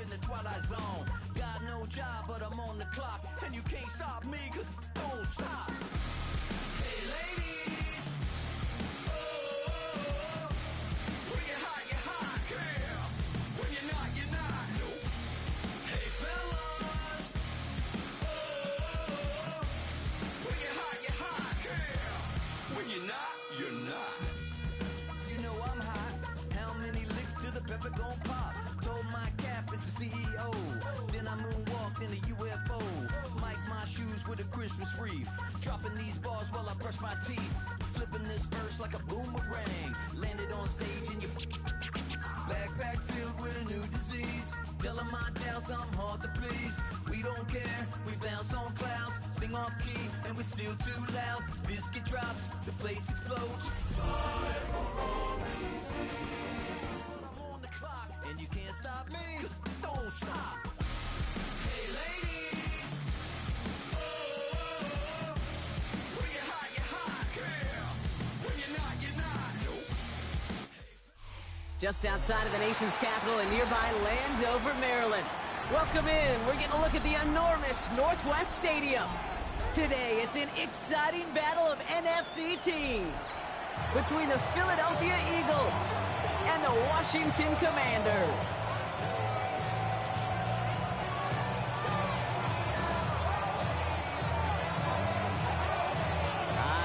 in the twilight zone. Got no job, but I'm on the clock, and you can't stop me, cause don't stop. Hey ladies, oh, when you're hot, girl. When you're not, you're not. Nope. Hey fellas, oh, when you're hot, girl. When you're not, you're not. You know I'm hot. How many licks till the pepper gon' pop? Told my cap it's the CEO. Then I moonwalked in a UFO. Mic my shoes with a Christmas wreath. Dropping these bars while I brush my teeth. Flipping this verse like a boomerang. Landed on stage in your backpack filled with a new disease. Tell 'em my doubts, I'm hard to please. We don't care, we bounce on clouds. Sing off key, and we're still too loud. Biscuit drops, the place explodes. And you can't stop me, cause don't stop. Hey ladies, oh, when you're hot, girl. When you're not, you're not. Nope. Just outside of the nation's capital in nearby Landover, Maryland. Welcome in. We're getting a look at the enormous Northwest Stadium. Today, it's an exciting battle of NFC teams between the Philadelphia Eagles and the Washington Commanders.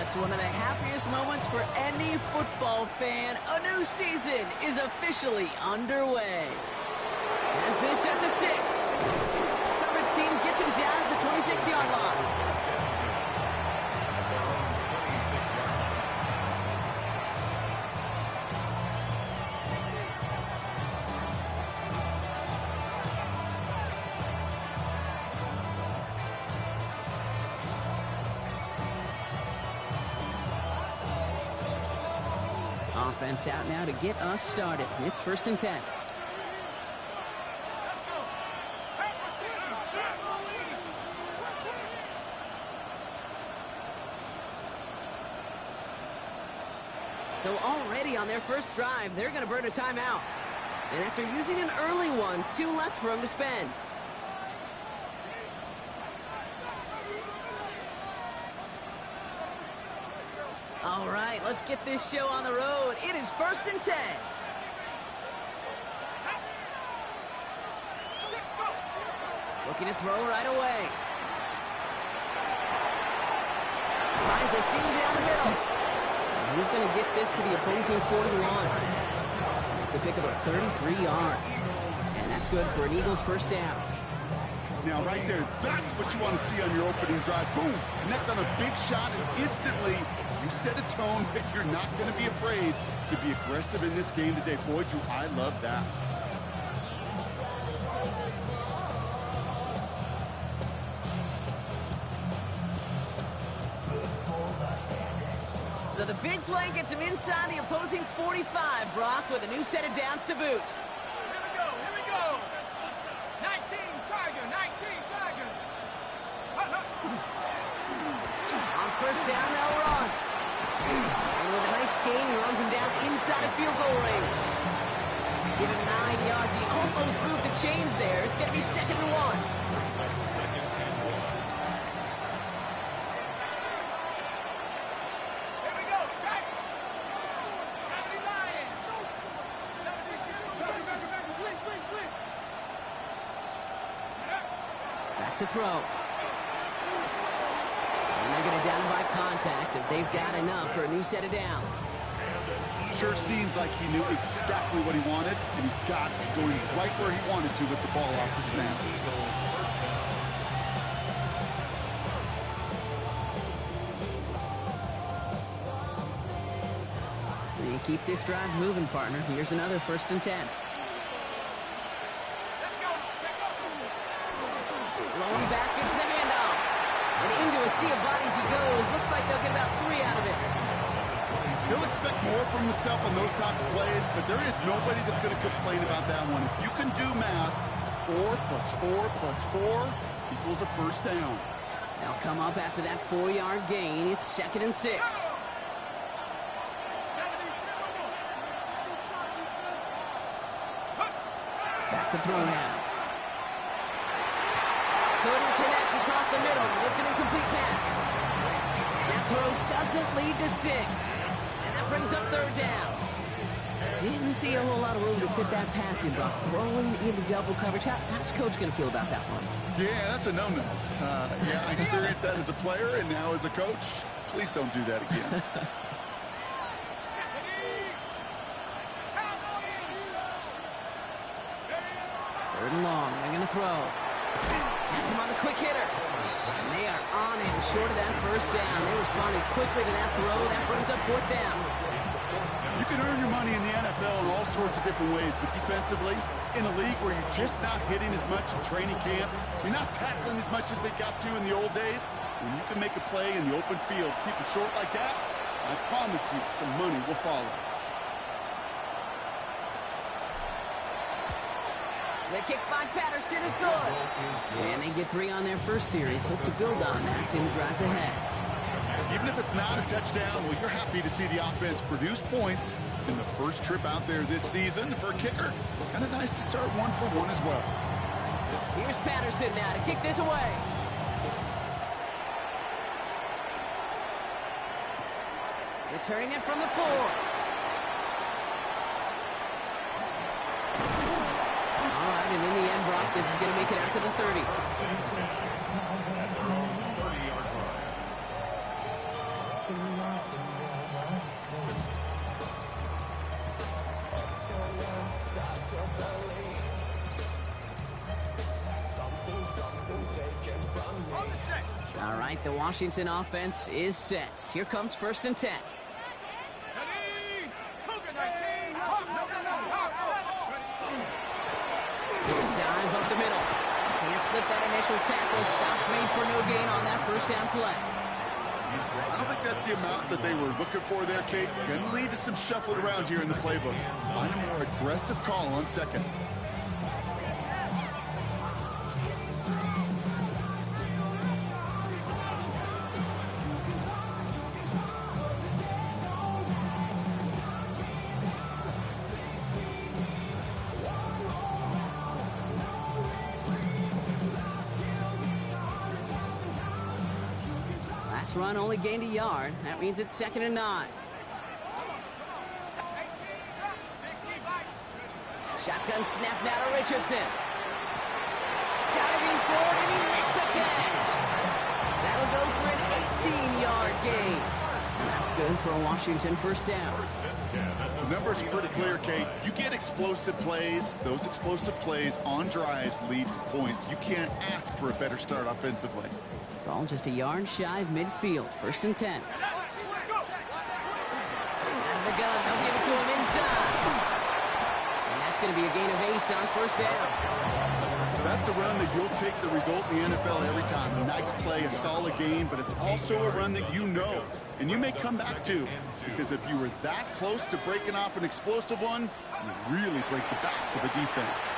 It's one of the happiest moments for any football fan. A new season is officially underway. As this at the 6. Coverage team gets him down at the 26-yard line. Offense out now to get us started. It's 1st and 10. So already on their first drive, they're going to burn a timeout. And after using an early one, 2 left for them to spend. All right, let's get this show on the road. It is 1st and 10. Looking to throw right away. Finds a seam down the middle. And he's going to get this to the opposing 41. It's a pickup of 33 yards. And that's good for an Eagles first down. Now, right there, that's what you want to see on your opening drive. Boom! Connect on a big shot, and instantly you set a tone that you're not going to be afraid to be aggressive in this game today. Boy, do I love that. So the big play gets him inside the opposing 45, Brock, with a new set of downs to boot. Here we go. 19 Tiger. On first down, they'll run. And with a nice gain, he runs him down inside a field goal range. Give him 9 yards. He almost moved the chains there. It's going to be 2nd and 1. Here we go. Strike. 79. 72. Back to throw. And they're going to down him by contact as they've got enough for a new set of downs. Sure seems like he knew exactly what he wanted, and he got it going right where he wanted to with the ball off the snap. And keep this drive moving, partner. Here's another 1st and 10. Rolling back, gets the handoff. And into a sea of bodies he goes. Looks like they'll get about 3 out of it. He'll expect more from himself on those type of plays, but there is nobody that's going to complain about that one. If you can do math, 4 plus 4 plus 4 equals a first down. They'll come up after that 4-yard gain. It's 2nd and 6. Back to throw now. Couldn't connect across the middle. It's an incomplete pass. That throw doesn't lead to 6. And that brings up third down. Didn't see a whole lot of room to fit that passing block. Throwing into double coverage. How's Coach going to feel about that one? Yeah, that's a no-no. Yeah, I experienced that as a player and now as a coach. Please don't do that again. Third and long. They're going to throw. Has him on the quick hitter. And they are on him short of that first down. They responded quickly to that throw. That brings up fourth down. You can earn your money in the NFL in all sorts of different ways, but defensively, in a league where you're just not hitting as much in training camp, you're not tackling as much as they got to in the old days, when you can make a play in the open field, keep it short like that, I promise you some money will follow. The kick by Patterson is good. And they get 3 on their first series. Hope to build on that in the drives ahead. Even if it's not a touchdown, well, you're happy to see the offense produce points in the first trip out there this season. For a kicker, kind of nice to start 1 for 1 as well. Here's Patterson now to kick this away. Returning it from the 4. All right, and in the end, Brock, this is going to make it out to the 30. All right, the Washington offense is set. Here comes 1st and 10. Dive up the middle. Can't slip that initial tackle. Stops made for no gain on that first down play. I don't think that's the amount that they were looking for there, Kate. Going to lead to some shuffling around here in the playbook. Find a more aggressive call on 2nd. Last run only gained a yard. That means it's 2nd and 9. Shotgun snap now to Richardson. Diving forward, and he makes the catch. That'll go for an 18-yard gain. And that's good for a Washington first down. The numbers are pretty clear, Kate. You get explosive plays. Those explosive plays on drives lead to points. You can't ask for a better start offensively. Ball just a yard shy of midfield. 1st and 10. Out of the gun. They'll give it to him inside. And that's going to be a gain of 8 on first down. That's a run that you'll take the result in the NFL every time. A nice play, a solid game, but it's also a run that you know and you may come back to, because if you were that close to breaking off an explosive one, you really break the backs of a defense.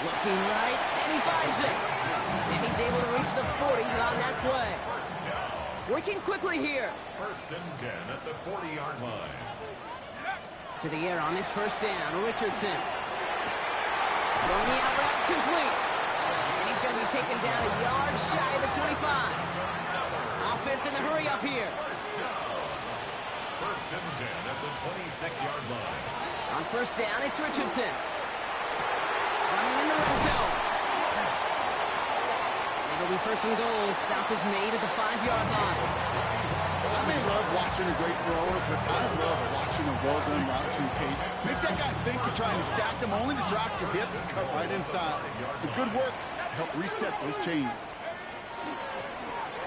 Looking right, and he finds it. And he's able to reach the 40 on that play. Working quickly here. 1st and 10 at the 40-yard line. To the air on this first down, Richardson. Throwing the out route complete. And he's going to be taken down a yard shy of the 25. Offense in the hurry up here. 1st and 10 at the 26-yard line. On first down, it's Richardson. Running in the red zone. And it'll be 1st and goal. Stop is made at the 5-yard line. I may love watching a great thrower, but I love watching a well-done route to Kate. Make that guy think you're trying to stack them, only to drop your hips and cut right inside. Some good work to help reset those chains.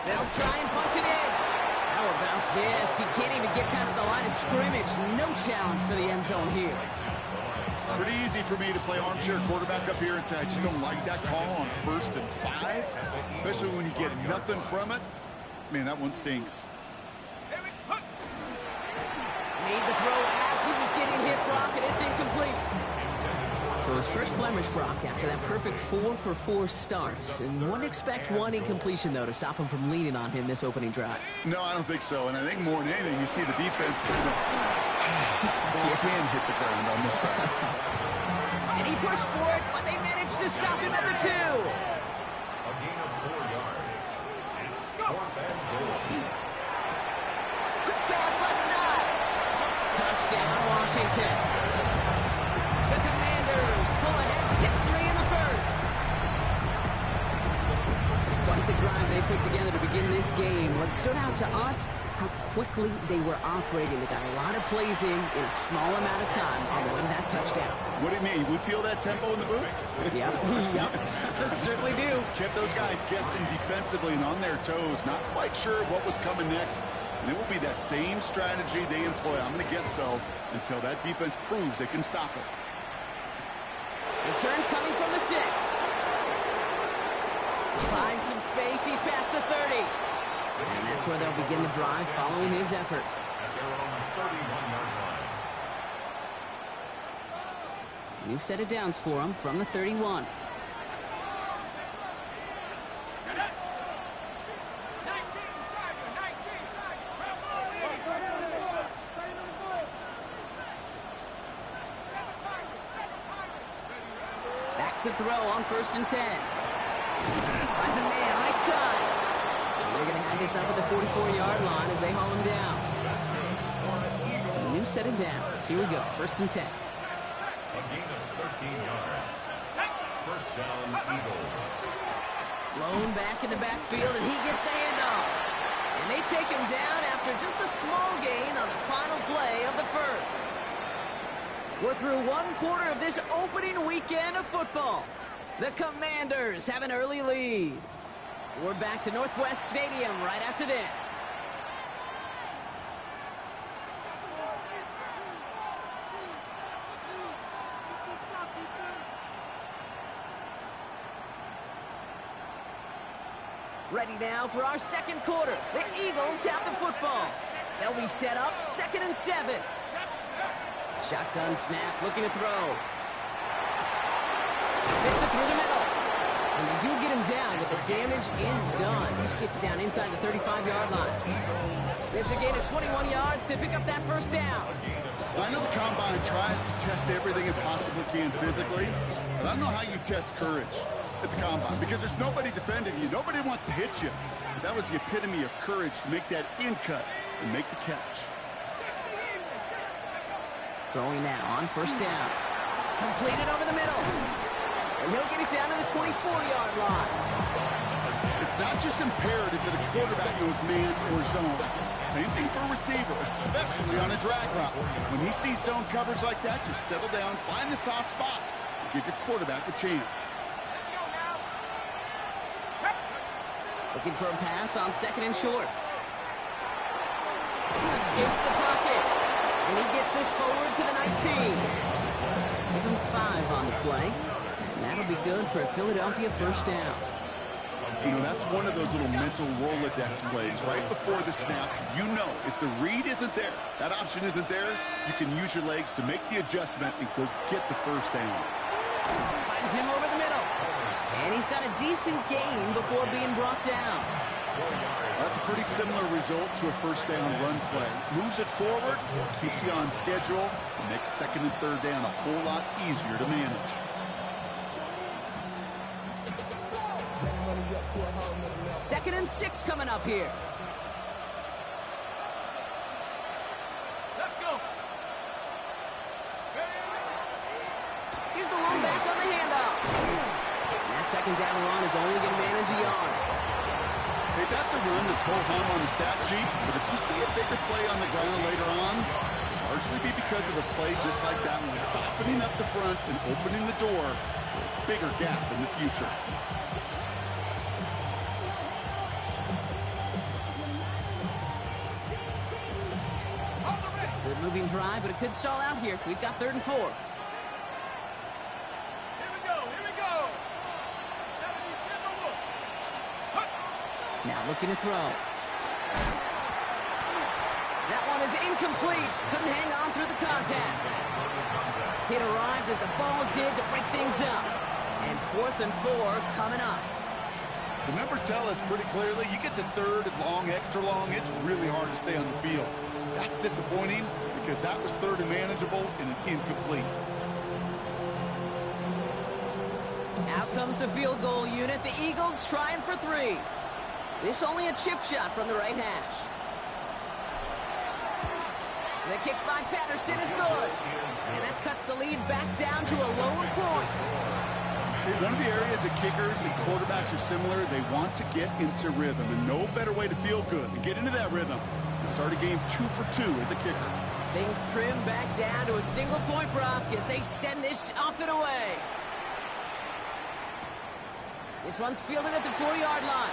They'll try and punch it in. How about this? He can't even get past the line of scrimmage. No challenge for the end zone here. Pretty easy for me to play armchair quarterback up here and say I just don't like that call on 1st and 5, especially when you get nothing from it. Man, that one stinks. Made the throw as he was getting hit, Brock, and it's incomplete. So his first blemish, Brock, after that perfect 4-for-4 start. And wouldn't expect one incompletion, though, to stop him from leaning on him this opening drive. No, I don't think so. And I think more than anything, you see the defense kind of can hit the ground on this side. And And he pushed for it, but they managed to stop him at the 2. A gain of 4 yards. It's 4th and goal. Quick pass left side. Touchdown, Washington. The Commanders pull ahead 6-3 in the first. Quite the drive they put together to begin this game. What stood out to us, how quickly they were operating. They got a lot of plays in a small amount of time on the way to that touchdown. What do you mean? We feel that tempo in the booth? Yep, yep, certainly do. Kept those guys guessing defensively and on their toes, not quite sure what was coming next. And it will be that same strategy they employ, I'm going to guess so, until that defense proves they can stop it. Return coming from the 6. Finds some space, he's past the 30. And that's where they'll begin the drive following his efforts. At their own 31-yard line. New set of downs for him from the 31. 19, Tiger, 19, Back to throw on 1st and 10. Finds a man right side. They're going to have this up at the 44-yard line as they haul him down. So a new set of downs. Here we go, 1st and 10. A gain of 13 yards. 1st down, Eagles. Blown back in the backfield, and he gets the handoff. And they take him down after just a small gain on the final play of the first. We're through 1 quarter of this opening weekend of football. The Commanders have an early lead. We're back to Northwest Stadium right after this. Ready now for our second quarter. The Eagles have the football. They'll be set up 2nd and 7. Shotgun snap, looking to throw. Fits it through the middle. And they do get him down, but the damage is done. This gets down inside the 35-yard line. It's a gain of 21 yards to pick up that 1st down. I know the Combine tries to test everything it possibly can physically, but I don't know how you test courage at the Combine, because there's nobody defending you. Nobody wants to hit you. That was the epitome of courage to make that in cut and make the catch. Throwing now on 1st down. Completed over the middle. And he'll get it down to the 24-yard line. It's not just imperative that a quarterback knows man or zone. Same thing for a receiver, especially on a drag route. When he sees zone coverage like that, just settle down, find the soft spot, and give your quarterback a chance. Looking for a pass on 2nd and short. Escapes the pocket. And he gets this forward to the 19. Give him 5 on the play. And that'll be good for a Philadelphia 1st down. You know, that's one of those little mental Rolodex plays. Right before the snap, you know if the read isn't there, that option isn't there, you can use your legs to make the adjustment and go get the 1st down. Finds him over the middle. And he's got a decent gain before being brought down. That's a pretty similar result to a 1st down run play. Moves it forward, keeps you on schedule, and makes 2nd and 3rd down a whole lot easier to manage. Second and 6 coming up here. Let's go. Here's the lone back on the handoff. And that 2nd down run is only going to manage a yard. Hey, that's a run that's ho-hum on the stat sheet, but if you see a bigger play on the ground later on, it'll largely be because of a play just like that one, softening up the front and opening the door for a bigger gap in the future. Good moving drive, but it could stall out here. We've got 3rd and 4. Here we go, here we go. 70-10. Now looking to throw. That one is incomplete. Couldn't hang on through the contact. It arrived as the ball did to break things up. And 4th and 4 coming up. The numbers tell us pretty clearly, you get to 3rd and long, extra long, it's really hard to stay on the field. That's disappointing because that was 3rd and manageable and an incomplete. Out comes the field goal unit. The Eagles trying for 3. This only a chip shot from the right hash. The kick by Patterson is good. And that cuts the lead back down to a lower point. Okay, one of the areas that kickers and quarterbacks are similar, they want to get into rhythm. And no better way to feel good than get into that rhythm and start a game 2 for 2 as a kicker. Things trim back down to a single point, Brock, as they send this off and away. This one's fielded at the 4-yard line.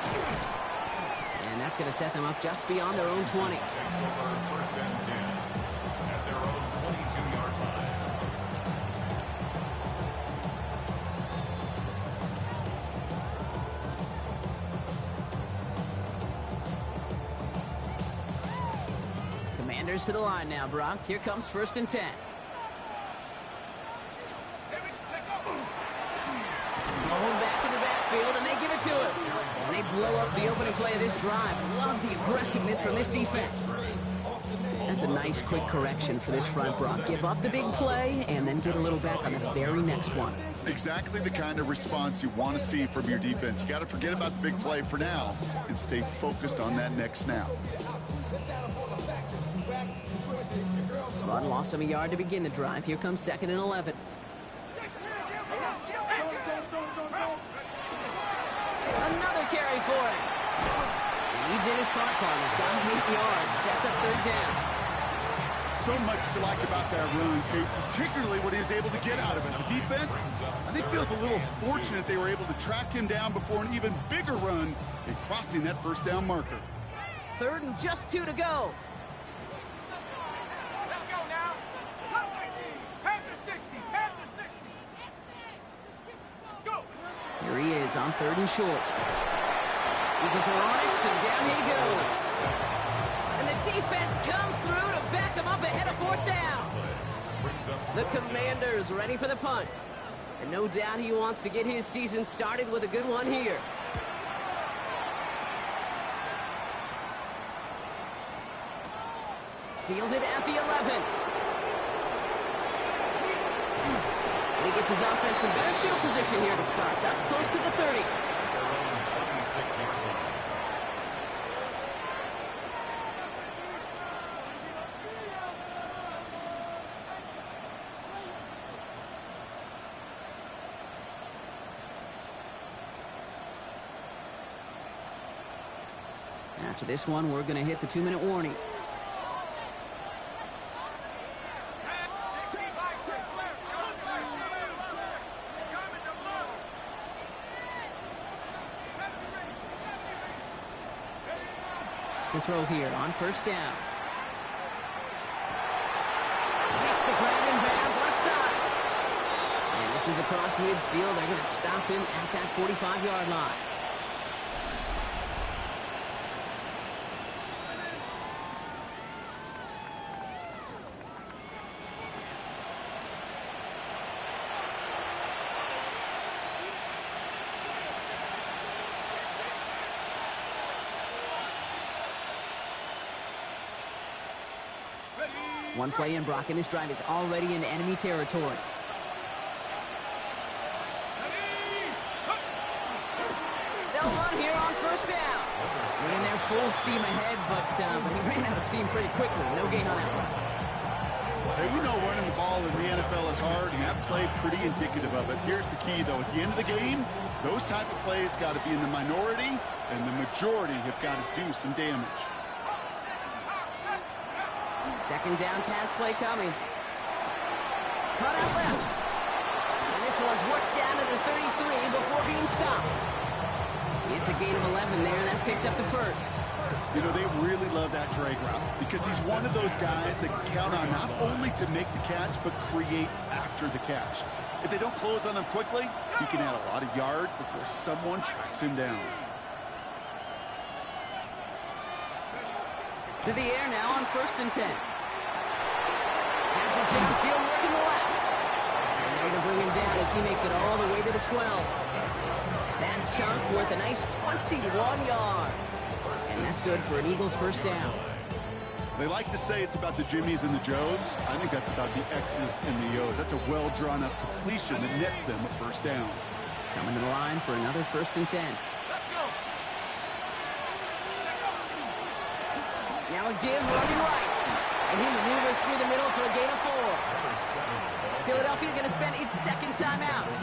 And that's going to set them up just beyond their own 20. Takes over first and 10 at their own 22-yard line. Commanders to the line now, Brock. Here comes first and 10. Going back in the backfield, and they give it to him. And they blow up the opening play of this drive. Love the aggressiveness from this defense. That's a nice, quick correction for this front, Brock. Give up the big play, and then get a little back on the very next one. Exactly the kind of response you want to see from your defense. You got to forget about the big play for now and stay focused on that next snap. Run lost him a yard to begin the drive. Here comes 2nd and 11. Another carry for him. He's in his part, partner. Got him 8 yards. Sets up 3rd down. So much to like about that run, Kate, particularly what he was able to get out of it. The defense, I think, feels a little fortunate they were able to track him down before an even bigger run and crossing that 1st down marker. 3rd and just 2 to go. Let's go now. Panther 60. Panther 60. Go. Here he is on 3rd and short. Eagles are on it, so down he goes. And the defense comes through to back him up ahead of 4th down. The Commanders ready for the punt. And no doubt he wants to get his season started with a good one here. Fielded at the 11. And he gets his offense in better field position here to start. Up close to the 30. After this one, we're going to hit the 2-minute warning. To throw here on 1st down. Makes the grab in bounds left side. And this is across midfield. They're going to stop him at that 45-yard line. One play in, Brock, and this drive is already in enemy territory. They'll run here on 1st down. Ran there full steam ahead, but he ran out of steam pretty quickly. No gain on that one. Hey, we know running the ball in the NFL is hard, and that play pretty indicative of it. Here's the key, though. At the end of the game, those type of plays got to be in the minority, and the majority have got to do some damage. 2nd down pass play coming. Cut out left. And this one's worked down to the 33 before being stopped. It's a gain of 11 there. That picks up the 1st. You know, they really love that drag route because he's one of those guys that can count on not only to make the catch, but create after the catch. If they don't close on him quickly, he can add a lot of yards before someone tracks him down. To the air now on 1st and 10. Has it downfield working the left. And they're going to bring him down as he makes it all the way to the 12. That chunk worth a nice 21 yards. And that's good for an Eagles 1st down. They like to say it's about the Jimmies and the Joes. I think that's about the X's and the O's. That's a well-drawn-up completion that nets them a 1st down. Coming to the line for another 1st and 10. Let's go. Now a give running right. And he maneuvers through the middle for a gain of 4. Philadelphia going to spend its 2nd timeout.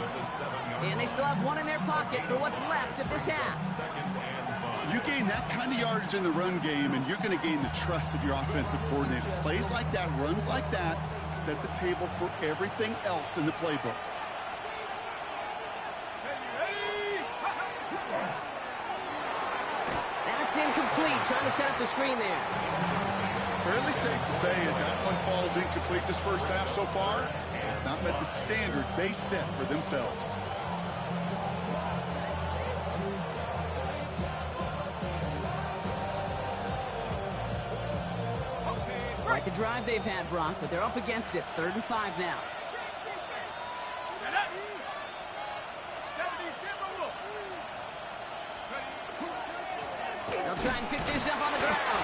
And they still have 1 in their pocket for what's left of this half. You gain that kind of yardage in the run game, and you're going to gain the trust of your offensive coordinator. Plays like that, runs like that, set the table for everything else in the playbook. That's incomplete. Trying to set up the screen there. Fairly safe to say as that one falls incomplete this first half so far, it's not met the standard they set for themselves. Quite the drive they've had, Brock, but they're up against it. 3rd and 5 now. Set up. 70 They'll try and pick this up on the ground.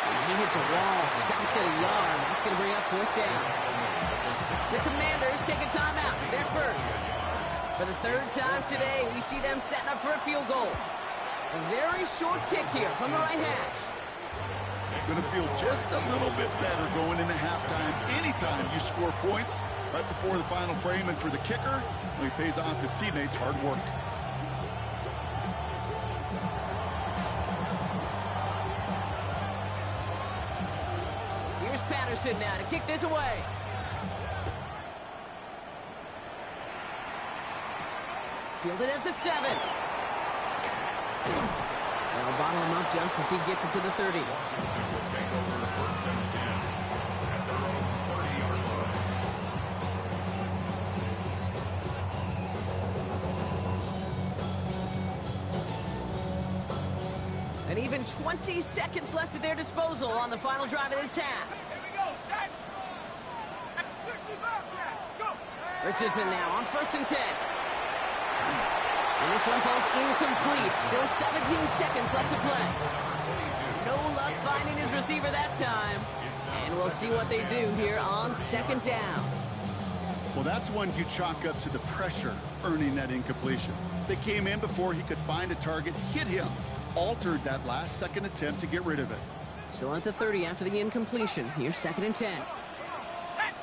And he hits a wall, stops at a yard. That's going to bring up 4th down. The Commanders take a timeout. They're first. For the 3rd time today, we see them setting up for a field goal. A very short kick here from the right hash. Going to feel just a little bit better going into halftime. Anytime you score points right before the final frame, and for the kicker, he pays off his teammates' hard work. Here's Patterson now to kick this away. Fielded at the 7. They'll bottle him up just as he gets it to the 30. Washington will take over 1st and 10 at their own 30-yard line. And even 20 seconds left at their disposal on the final drive of this half. Here we go, set. 65 catch. Go. Richardson now on 1st and 10. And this one falls incomplete. Still 17 seconds left to play. No luck finding his receiver that time. And we'll see what they do here on 2nd down. Well, that's one you chalk up to the pressure earning that incompletion. They came in before he could find a target, hit him, altered that last-second attempt to get rid of it. Still at the 30 after the incompletion. Here's 2nd and 10. Set.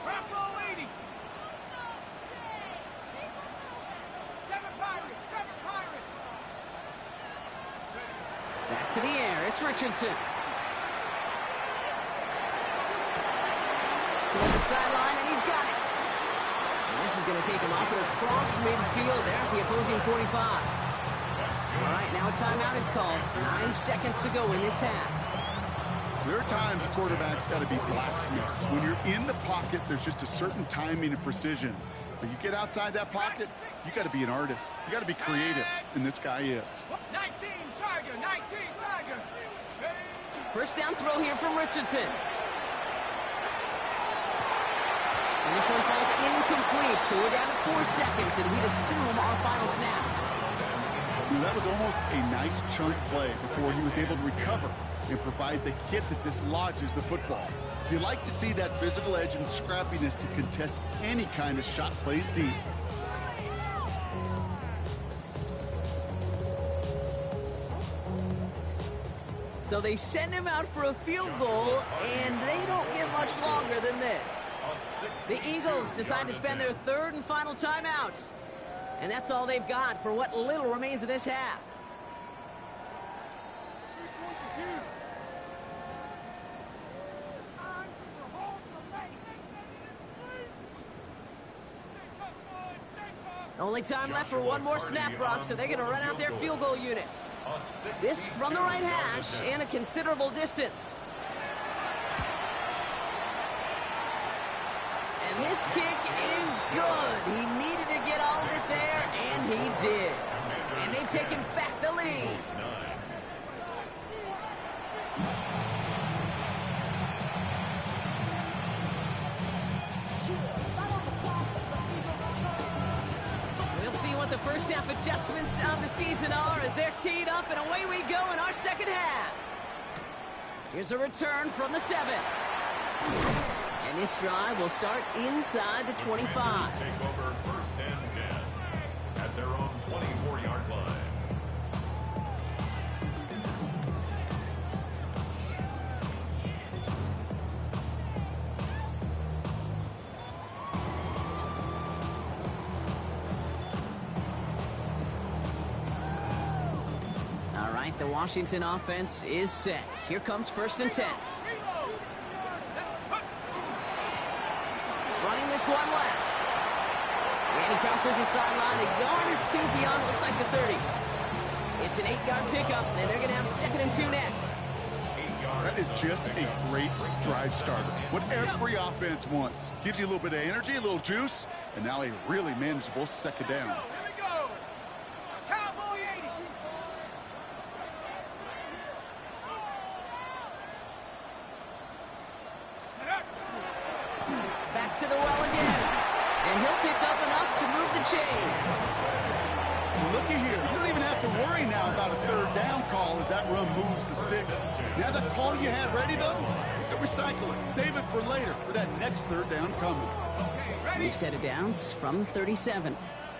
Bronco 80. 7 Pirates. 7 Pirates. Back to the air. It's Richardson. Toward the sideline, and he's got it. And this is going to take him up and across midfield there at the opposing 45. All right, now a timeout is called. 9 seconds to go in this half. There are times a quarterback's got to be blacksmiths. When you're in the pocket, there's just a certain timing and precision. But you get outside that pocket, you got to be an artist. You got to be creative, and this guy is. 19 Tiger. 19 Tiger. First down throw here from Richardson. And this one falls incomplete, so we're down to 4 seconds, and we'd assume our final snap. You know, that was almost a nice chunk play before he was able to recover and provide the hit that dislodges the football. You like to see that physical edge and scrappiness to contest any kind of shot plays deep. So they send him out for a field goal, and they don't get much longer than this. The Eagles decide to spend their 3rd and final timeout. And that's all they've got for what little remains of this half. Only time left for one more snap, Brock, so they're going to run out their field goal unit. This from the right hash and a considerable distance. And this kick is good. He needed to get all of it there, and he did. And they've taken back the lead. We'll see what the first half adjustments of the season are as they're teed up, and away we go in our second half. Here's a return from the 7. And this drive will start inside the 25. Take over 1st and 10 at 24-yard line. All right, the Washington offense is set. Here comes 1st and 10. Running this one left. And he crosses the sideline a yard or two beyond, looks like the 30. It's an 8-yard pickup, and they're going to have 2nd and 2 next. That is just a great drive starter. What every offense wants. Gives you a little bit of energy, a little juice, and now a really manageable 2nd down. Here we go. Cowboy 80. Back to the well again. And he'll pick up enough to move the chains. Looky here. You don't even have to worry now about a 3rd down call as that run moves the sticks. Now that call you had ready, though, you can recycle it. Save it for later for that next 3rd down coming. Okay, ready? New set of downs from the 37.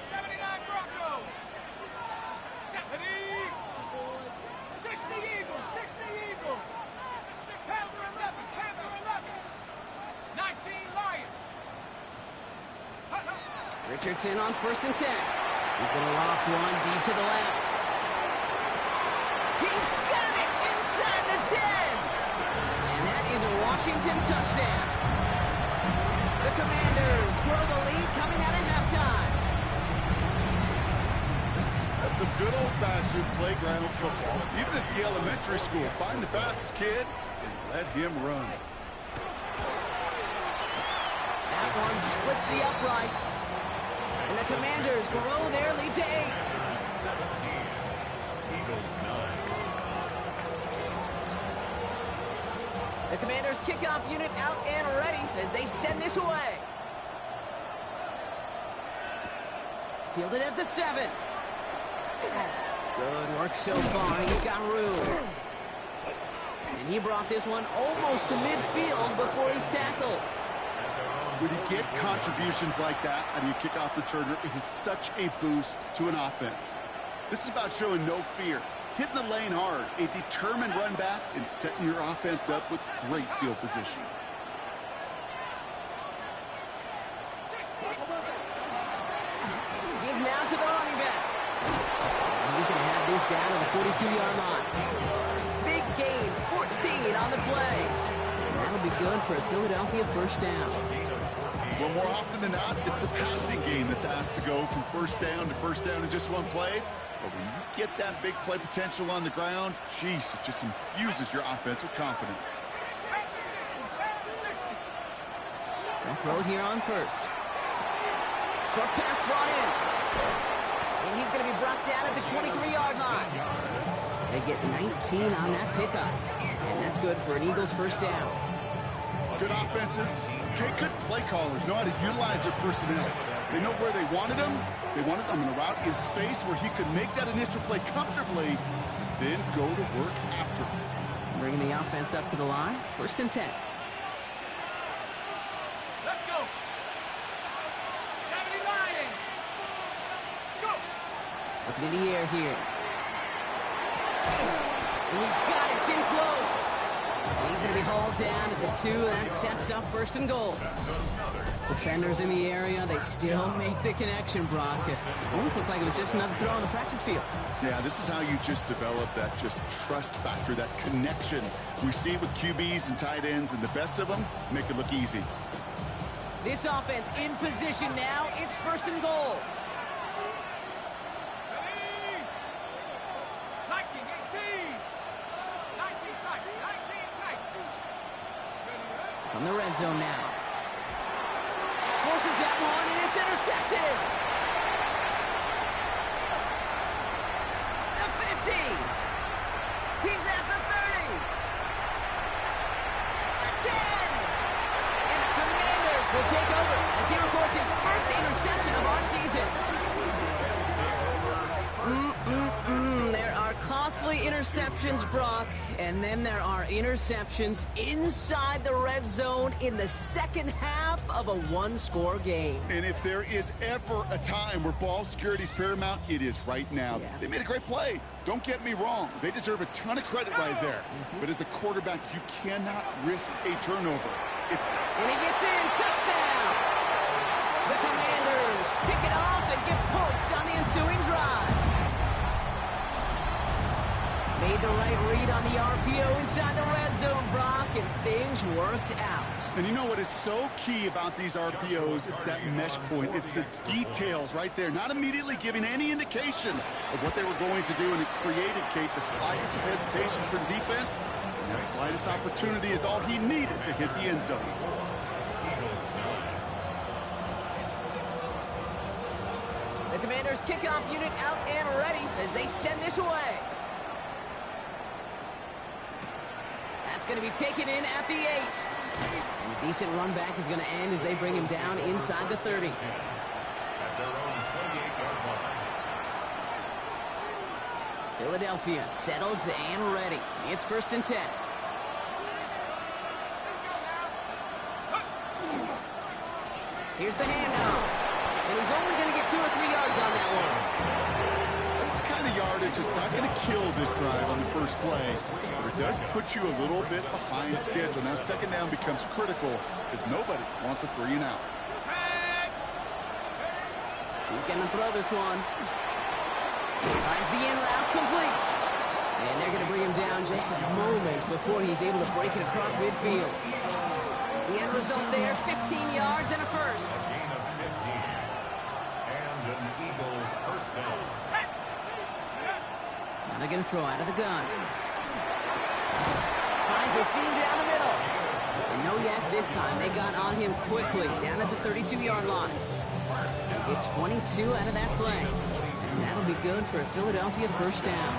79 Broncos. 70. 60 Eagles. 60 Eagles. Panther 11. Panther 11. 19 Lions. Richardson on 1st and 10. He's going to loft one deep to the left. He's got it inside the 10. And that is a Washington touchdown. The Commanders grow the lead coming out of halftime. That's some good old-fashioned playground football. Even at the elementary school, find the fastest kid and let him run. That one splits the uprights. And the Commanders grow their lead to 8. 17. Eagles 9. The Commanders kickoff unit out and ready as they send this away. Fielded at the 7. Good work so far. He's got room. And he brought this one almost to midfield before he's tackled. When you get contributions like that out of your kickoff returner, it is such a boost to an offense. This is about showing no fear, hitting the lane hard, a determined run back, and setting your offense up with great field position. Give now to the running back. And he's going to have this down to the 42-yard line. Big gain, 14 on the play. And that'll be good for a Philadelphia 1st down. Well, more often than not, it's the passing game that's asked to go from 1st down to 1st down in just one play. But when you get that big play potential on the ground, geez, it just infuses your offense with confidence. They'll throw it here on 1st. Short pass brought in. And he's going to be brought down at the 23-yard line. They get 19 on that pickup. And that's good for an Eagles 1st down. Good offenses, good play callers know how to utilize their personnel. They know where they wanted him. They wanted him in a route in space where he could make that initial play comfortably, then go to work after. Bringing the offense up to the line. 1st and 10. Let's go. 70 Lions. Let's go. Looking in the air here. And he's got it. It's in close. And he's going to be hauled down at the 2. That sets up 1st and goal. Defenders in the area, they still make the connection, Brock. It almost looked like it was just another throw on the practice field. Yeah, this is how you just develop that just trust factor, that connection. We see it with QBs and tight ends, and the best of them make it look easy. This offense in position now. It's 1st and goal. Ready? 19, 18. 19 tight. 19 tight. From the red zone now. Forces that one, and it's intercepted. The 50. He's at the 30. The 10. And the Commanders will take over as he records his first interception of our season. There are mostly interceptions, Brock, and then there are interceptions inside the red zone in the second half of a one-score game. And if there is ever a time where ball security is paramount, it is right now. Yeah. They made a great play. Don't get me wrong. They deserve a ton of credit right there. But as a quarterback, you cannot risk a turnover. And he gets in, touchdown! The Commanders pick it off and get points on the ensuing drive. Made the right read on the RPO inside the red zone, Brock, and things worked out. And you know what is so key about these RPOs? It's that mesh point. It's the details right there. Not immediately giving any indication of what they were going to do, and it created, Kate, the slightest of hesitation for the defense. And that slightest opportunity is all he needed to hit the end zone. The Commanders kickoff unit out and ready as they send this away. That's going to be taken in at the 8. And a decent run back is going to end as they bring him down inside the 30. At their own 28-yard line. Philadelphia settled and ready. It's 1st and 10. Here's the handoff. And he's only going to get 2 or 3 yards on that one. That's the kind of yardage that's not going to kill this drive on the first play, but it does put you a little bit behind schedule. Now, second down becomes critical because nobody wants a 3 and out. He's going to throw this one. Finds the in route complete. And they're going to bring him down just a moment before he's able to break it across midfield. The end result there, 15 yards and a first. Gain of 15. And an Eagle first down. Now they're going to throw out of the gun. Finds a seam down the middle. And no yak this time. They got on him quickly down at the 32-yard line. They get 22 out of that play. And that'll be good for a Philadelphia first down.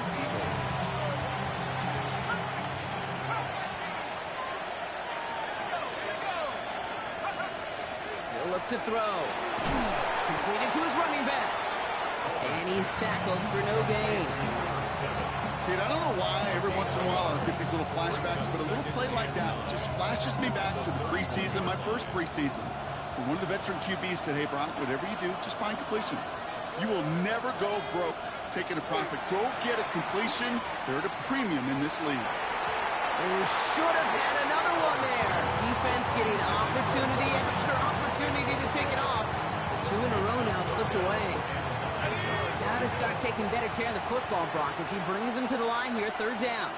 He'll look to throw. Completed to his running back. And he's tackled for no gain. Kid, I don't know why every once in a while I get these little flashbacks, but a little play like that just flashes me back to the preseason, my first preseason. And one of the veteran QBs said, hey, Brock, whatever you do, just find completions. You will never go broke taking a profit. Go get a completion. They're at a premium in this league. They should have had another one there. Defense getting opportunity after opportunity to pick it off. The 2 in a row now have slipped away. Got to start taking better care of the football, Brock, as he brings him to the line here, 3rd down.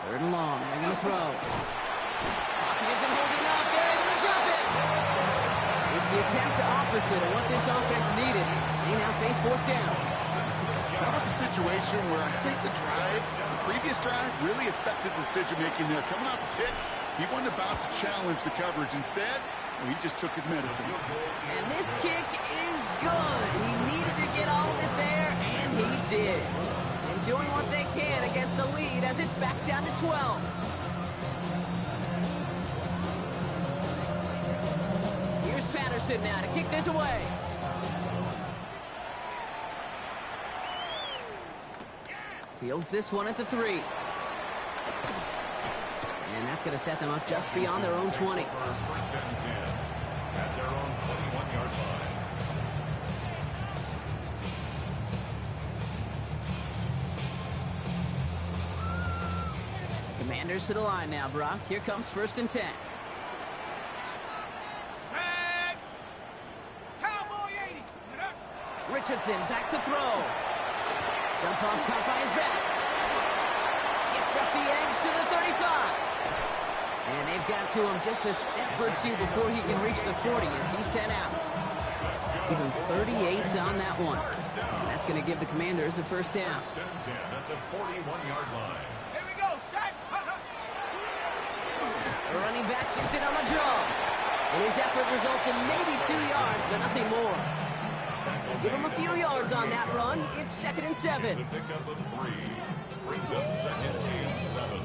3rd and long. They're going to throw. Pocket isn't holding up. They're able to drop it. It's the exact opposite of what this offense needed. They now face 4th down. That was a situation where I think the previous drive really affected decision-making there. Coming off a pick, he wasn't about to challenge the coverage. Instead, he just took his medicine. And this kick is good. He needed to get all of it there, and he did. And doing what they can against the lead as it's back down to 12. Here's Patterson now to kick this away. Fields this one at the 3. And that's going to set them up just beyond their own 20. First and 10 at their own 21-yard line. Commanders to the line now, Brock. Here comes 1st and 10. Set. Cowboy 80s. Richardson back to throw. Jump off caught by his back. Gets up the edge to the 35. And they've got to him just a step or 2 before he can reach the 40 as he's sent out. Even 38 on that one. And that's going to give the Commanders a first down. First and 10 at the 41-yard line. Here we go. Set. The running back gets it on the draw. And his effort results in maybe 2 yards, but nothing more. Give him a few yards on that run. It's 2nd and 7. The pickup of 3. Brings up second and 7.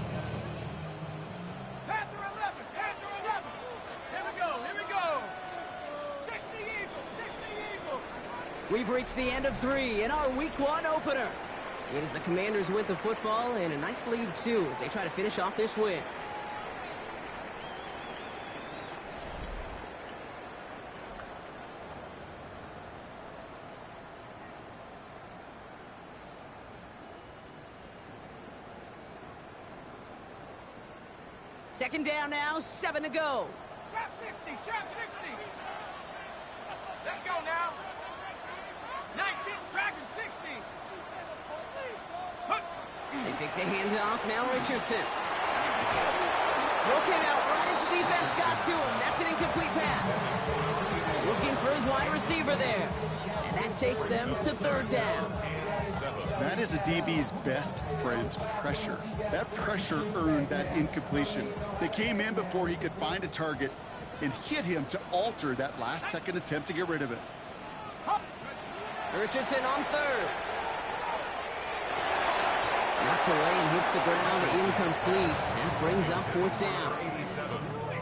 Panther 11, Panther 11. Here we go, here we go. 60 Eagles, 60 Eagles. We've reached the end of 3 in our Week 1 opener. It is the Commanders with the football and a nice lead, too, as they try to finish off this win. Second down now, 7 to go. Trap 60, trap 60. Let's go now. 19, Dragon 60. They think the handoff, now Richardson. Throw came out right as the defense got to him. That's an incomplete pass. Looking for his wide receiver there. And that takes them to third down. That is a DB's best friend, pressure. That pressure earned that incompletion. They came in before he could find a target and hit him to alter that last-second attempt to get rid of it. Richardson on third. Knocked away and hits the ground, incomplete. That brings up fourth down.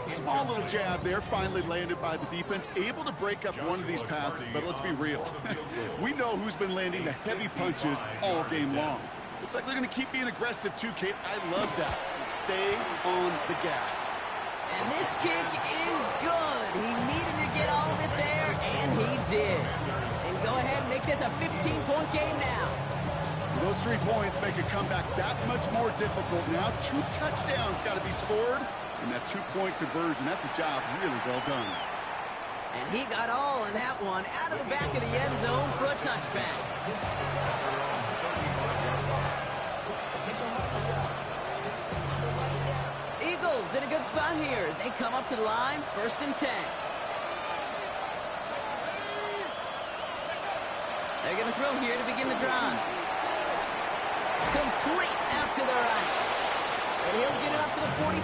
Small little jab there, finally landed by the defense. Able to break up one of these passes, but let's be real. We know who's been landing the heavy punches all game long. Looks like they're going to keep being aggressive too, Kate. I love that. Stay on the gas. And this kick is good. He needed to get all of it there, and he did. And go ahead and make this a 15-point game now. Those 3 points make a comeback that much more difficult. Now 2 touchdowns got to be scored, and that 2-point conversion, that's a job really well done. And he got all of that one out of the back of the end zone for a touchback. Eagles in a good spot here as they come up to the line, 1st and 10. They're going to throw here to begin the drive. Complete out to the right. And he'll get it up to the 44.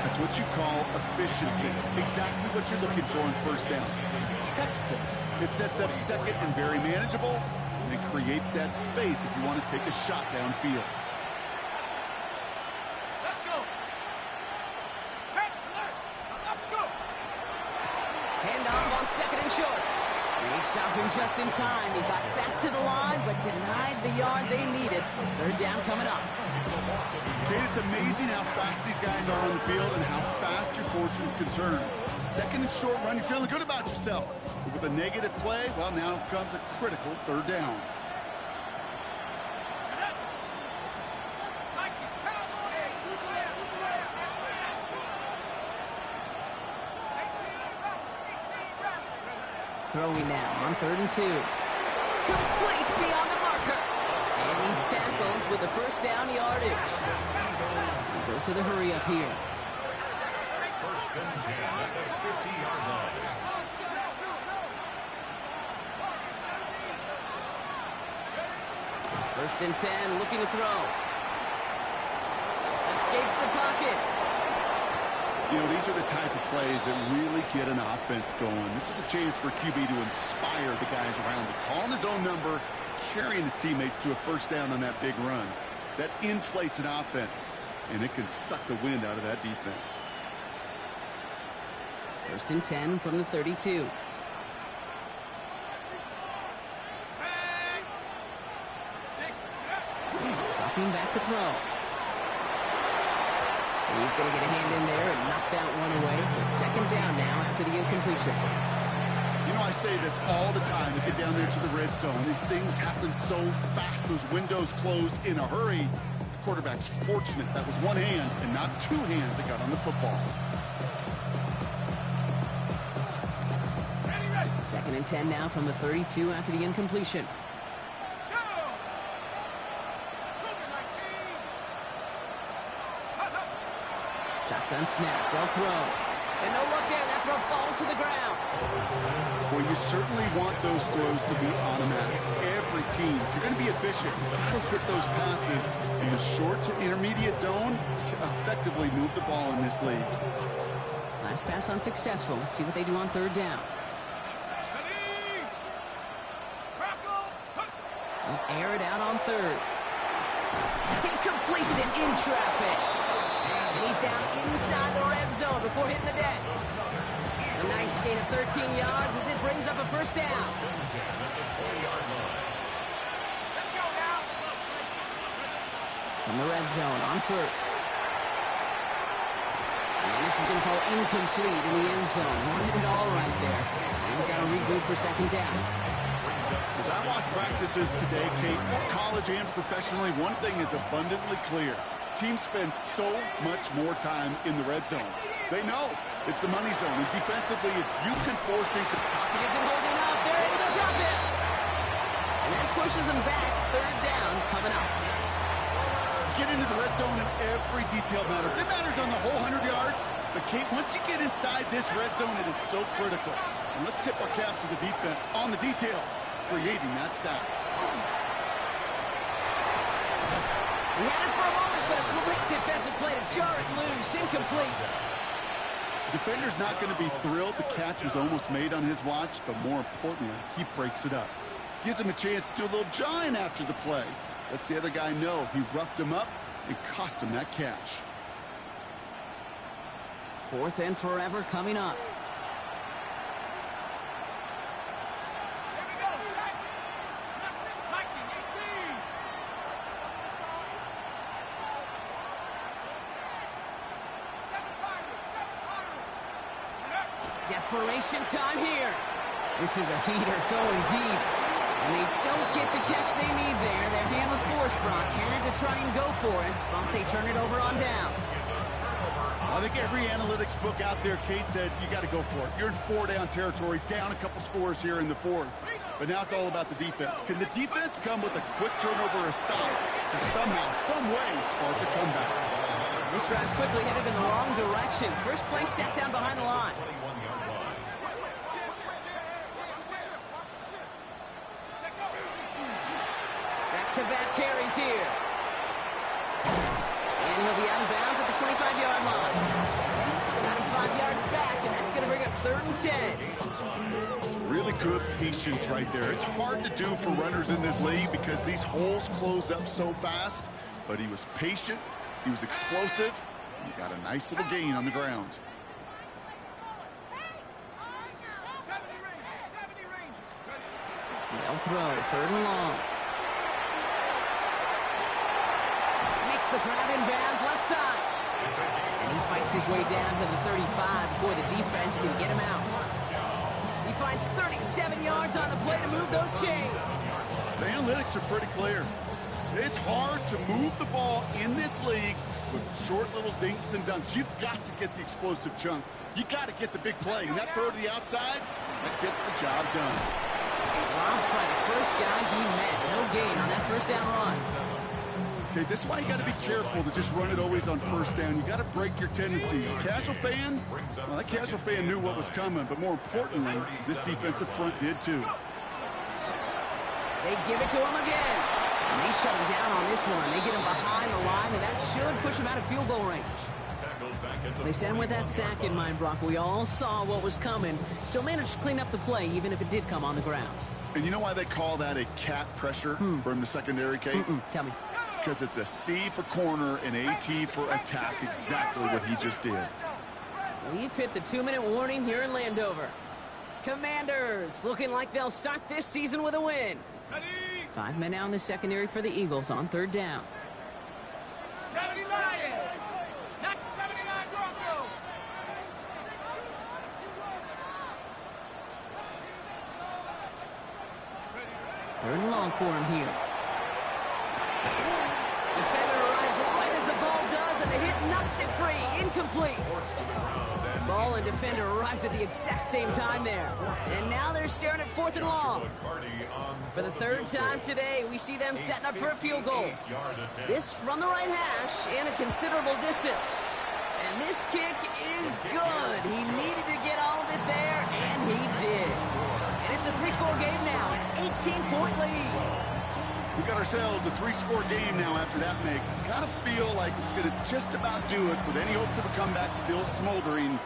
That's what you call efficiency. Exactly what you're looking for in first down. Textbook. It sets up second and very manageable, and it creates that space if you want to take a shot downfield. Let's go. Hey, alert. Let's go. Handoff on 2nd and short. They stop him just in time. He got back to the line, but denied the yard they needed. Third down coming up. Kate, it's amazing how fast these guys are on the field and how fast your fortunes can turn. 2nd and short run, you're feeling good about yourself. But with a negative play, well, now comes a critical third down. Throwing now on 3rd and 2. Complete beyond the marker. And he's tackled with the first down yardage. He goes to the hurry up here. 1st and 10 at the 50-yard line. First and 10, looking to throw. Escapes the pocket. You know, these are the type of plays that really get an offense going. This is a chance for QB to inspire the guys around him. Calling his own number, carrying his teammates to a first down on that big run. That inflates an offense, and it can suck the wind out of that defense. 1st and 10 from the 32. Dropping back to throw. He's going to get a hand in there and knock that one away. So 2nd down now after the incompletion. You know, I say this all the time. We get down there to the red zone, and things happen so fast. Those windows close in a hurry. The quarterback's fortunate that was one hand and not 2 hands that got on the football. 2nd and 10 now from the 32 after the incompletion. Shotgun snap, they'll throw. And no look there, that throw falls to the ground. Well, you certainly want those throws to be automatic. Every team, if you're going to be efficient, you got to hit those passes in the short to intermediate zone to effectively move the ball in this league. Last pass unsuccessful. Let's see what they do on 3rd down. They'll air it out on 3rd. He completes it in traffic. And he's down inside the red zone before hitting the deck. A nice gain of 13 yards as it brings up a first down. Let's go now. From the red zone on first. And this is going to fall incomplete in the end zone. Wanted it all right there. And we've got to regroup for second down. As I watch practices today, Kate, both college and professionally, one thing is abundantly clear. Teams spend so much more time in the red zone. They know it's the money zone. And defensively, if you can force it... He isn't holding up. They're into the drop in. And that pushes them back. Third down coming up. Get into the red zone and every detail matters. It matters on the whole 100 yards. But, Kate, once you get inside this red zone, it is so critical. And let's tip our cap to the defense on the details, creating that sack. He had it for a moment, but a great defensive play to jar it loose. Incomplete. Defender's not going to be thrilled the catch was almost made on his watch, but more importantly, he breaks it up. Gives him a chance to do a little jawing after the play. Lets the other guy know he roughed him up and cost him that catch. Fourth and forever coming up. Here we go, set. Viking, 18. Desperation time here. This is a heater going deep. And they don't get the catch they need there. Their hand was forced, Brock. Had to try and go for it, but they turn it over on downs. I think every analytics book out there, Kate, said you got to go for it. You're in 4-down territory, down a couple scores here in the fourth. But now it's all about the defense. Can the defense come with a quick turnover or stop to somehow, some way, spark a comeback? This drive's quickly headed in the wrong direction. First play set down behind the line. Back-to-back carries here. And he'll be out of bounds at the 25-yard line. Got him 5 yards back, and that's going to bring up 3rd and 10. It's really good patience right there. It's hard to do for runners in this league because these holes close up so fast. But he was patient. He was explosive. He got a nice little gain on the ground. 70 range. They'll throw, 3rd and long. Makes the grab in bounds left side. And he fights his way down to the 35 before the defense can get him out. He finds 37 yards on the play to move those chains. The analytics are pretty clear. It's hard to move the ball in this league with short little dinks and dunks. You've got to get the explosive chunk. You got to get the big play. And that throw to the outside, that gets the job done. Robbed by the first guy he met. No gain on that first down run. Okay, this is why you got to be careful to just run it always on first down. You got to break your tendencies. Casual fan, well, that casual fan knew what was coming, but more importantly, this defensive front did too. They give it to him again. And they shut him down on this one. They get him behind the line, and that should push him out of field goal range. They sent him with that sack in mind, Brock. We all saw what was coming. Still managed to clean up the play, even if it did come on the ground. And you know why they call that a cat pressure from the secondary, Kate? Tell me. Because it's a C for corner and a T for attack, exactly what he just did. We've hit the 2-minute warning here in Landover. Commanders looking like they'll start this season with a win. 5 men out in the secondary for the Eagles on 3rd down. 70 Lions, not 79 Broncos. Third and long for him here. Defender arrives right as the ball does, and the hit knocks it free. Incomplete. Ball and defender arrived at the exact same time there. And now they're staring at 4th and long. For the 3rd time today, we see them setting up for a field goal. This from the right hash and a considerable distance. And this kick is good. He needed to get all of it there, and he did. And it's a 3-score game now, an 18-point lead. We got ourselves a 3-score game now after that make. It's got to feel like it's going to just about do it with any hopes of a comeback still smoldering.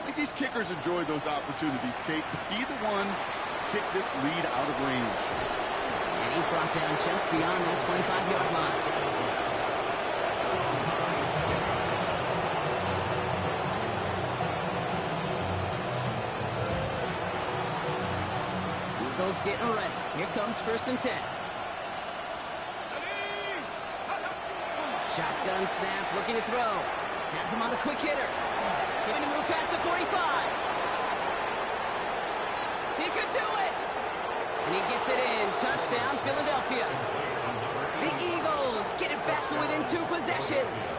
I think these kickers enjoy those opportunities, Kate, to be the one to kick this lead out of range. And he's brought down just beyond that 25-yard line. Eagles getting ready. Here comes 1st and 10. Shotgun snap, looking to throw. Has him on the quick hitter. Giving to move past the 45. He could do it! And he gets it in. Touchdown, Philadelphia. The Eagles get it back to within 2 possessions.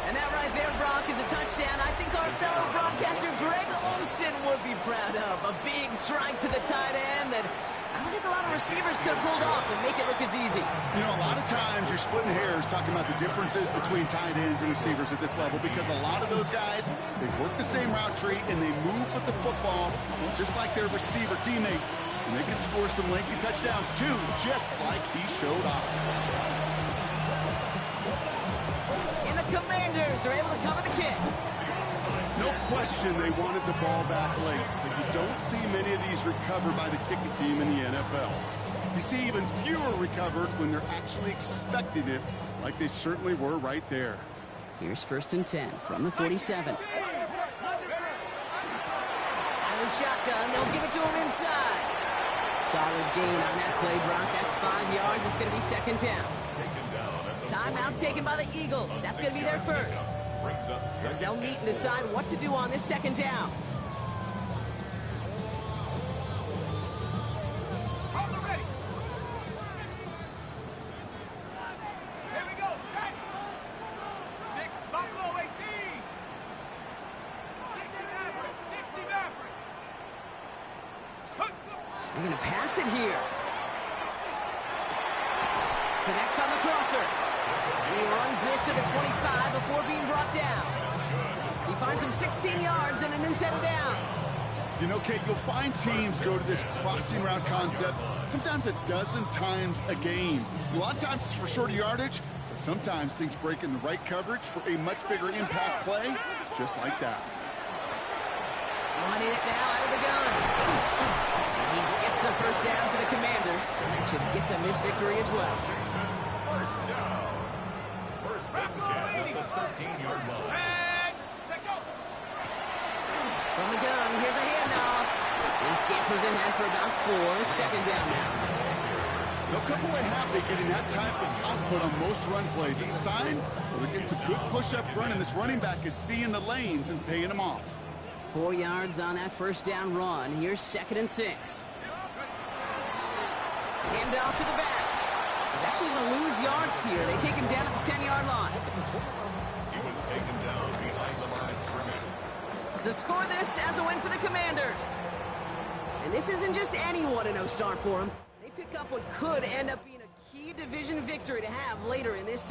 And that right there, Brock, is a touchdown I think our fellow broadcaster Greg Olsen would be proud of. A big strike to the tight end that I don't think a lot of receivers could have pulled off and make it look as easy. You know, a lot of times you're splitting hairs talking about the differences between tight ends and receivers at this level because a lot of those guys, they work the same route tree and they move with the football just like their receiver teammates. And they can score some lengthy touchdowns too, just like he showed off. And the Commanders are able to cover the kick. No question they wanted the ball back late, but you don't see many of these recovered by the kicking team in the NFL. You see even fewer recovered when they're actually expecting it, like they certainly were right there. Here's 1st and 10 from the 47. Out of the shotgun, they'll give it to him inside. Solid gain on that play, Brock. That's 5 yards. It's going to be 2nd down. Timeout taken by the Eagles. That's going to be their first. As they'll meet and decide what to do on this 2nd down. Ready. Here we go. Set. 6 Buffalo 18. 60 Maverick. 60 Maverick. They're going to pass it here. Connects on the crosser. And he runs this to the 25 before being brought down. He finds him 16 yards and a new set of downs. You know, Kate, you'll find teams go to this crossing route concept sometimes a dozen times a game. A lot of times it's for shorter yardage, but sometimes things break in the right coverage for a much bigger impact play, just like that. Running it now out of the gun. And he gets the 1st down for the Commanders, and that should get them this victory as well. 1st down. 1st and 10 at the 13-yard line. And set go. From the gun, here's a handoff. He scampers ahead for about 4. It's 2nd down now. They'll come away happy getting that type of output on most run plays. It's a sign they're getting some good push up front, and this running back is seeing the lanes and paying them off. 4 yards on that 1st down run. Here's 2nd and 6. Hand off to the back. He's actually going to lose yards here. They take him down at the 10-yard line. He was taken down behind the line of scrimmage. To score this as a win for the Commanders. And this isn't just any 1-0 start for them. They pick up what could end up being a key division victory to have later in this season.